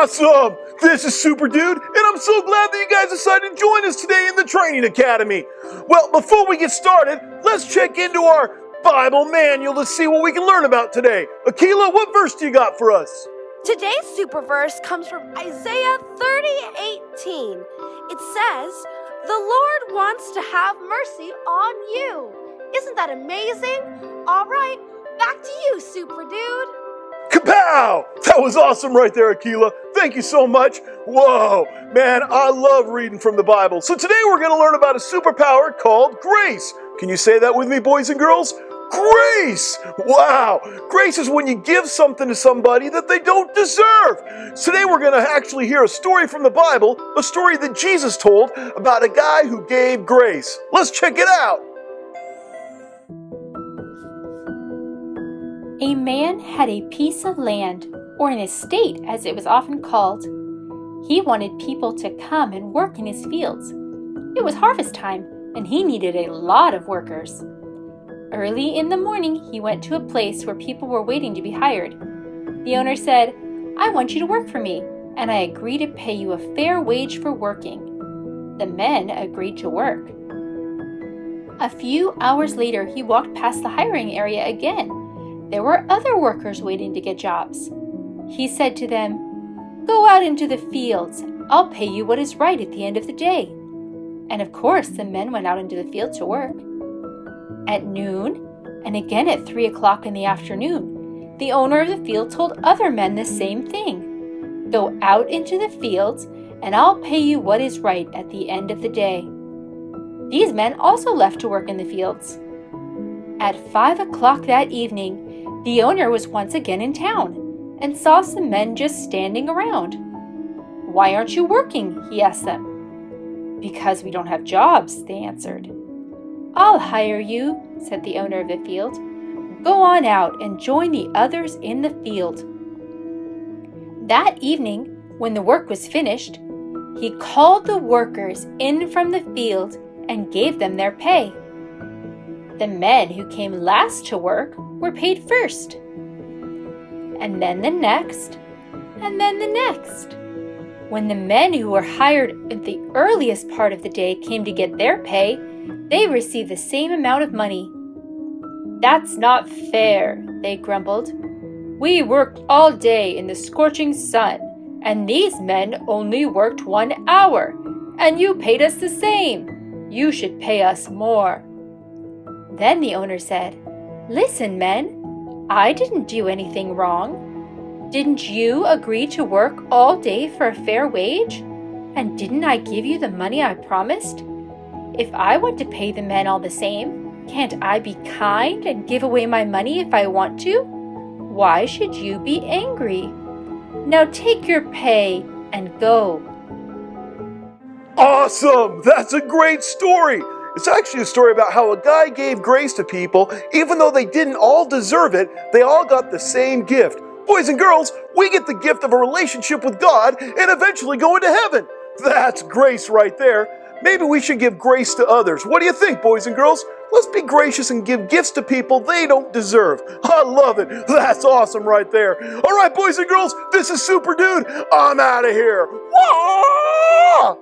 Awesome! This is Super Dude, and I'm so glad that you guys decided to join us today in the Training Academy. Well, before we get started, let's check into our Bible manual to see what we can learn about today. Akila, what verse do you got for us? Today's super verse comes from Isaiah 30:18. It says, "The Lord wants to have mercy on you." Isn't that amazing? All right, back to you, Super Dude. Kapow! That was awesome right there, Akila. Thank you so much. Whoa, man, I love reading from the Bible. So today we're going to learn about a superpower called grace. Can you say that with me, boys and girls? Grace! Wow! Grace is when you give something to somebody that they don't deserve. Today we're going to actually hear a story from the Bible, a story that Jesus told about a guy who gave grace. Let's check it out. A man had a piece of land, or an estate as it was often called. He wanted people to come and work in his fields. It was harvest time, and he needed a lot of workers. Early in the morning, he went to a place where people were waiting to be hired. The owner said, "I want you to work for me, and I agree to pay you a fair wage for working." The men agreed to work. A few hours later, he walked past the hiring area again. There were other workers waiting to get jobs. He said to them, "Go out into the fields. I'll pay you what is right at the end of the day." And of course, the men went out into the field to work. At noon, and again at 3 o'clock in the afternoon, the owner of the field told other men the same thing. "Go out into the fields, and I'll pay you what is right at the end of the day." These men also left to work in the fields. At 5 o'clock that evening, the owner was once again in town and saw some men just standing around. "Why aren't you working?" he asked them. "Because we don't have jobs," they answered. "I'll hire you," said the owner of the field. "Go on out and join the others in the field." That evening, when the work was finished, he called the workers in from the field and gave them their pay. The men who came last to work were paid first, and then the next, and then the next. When the men who were hired at the earliest part of the day came to get their pay, they received the same amount of money. "That's not fair," they grumbled. "We worked all day in the scorching sun, and these men only worked 1 hour, and you paid us the same. You should pay us more." Then the owner said, "Listen, men, I didn't do anything wrong. Didn't you agree to work all day for a fair wage? And didn't I give you the money I promised? If I want to pay the men all the same, can't I be kind and give away my money if I want to? Why should you be angry? Now take your pay and go." Awesome! That's a great story! It's actually a story about how a guy gave grace to people. Even though they didn't all deserve it, they all got the same gift. Boys and girls, we get the gift of a relationship with God and eventually going to heaven. That's grace right there. Maybe we should give grace to others. What do you think, boys and girls? Let's be gracious and give gifts to people they don't deserve. I love it. That's awesome right there. All right, boys and girls, this is Super Dude. I'm out of here. Wah!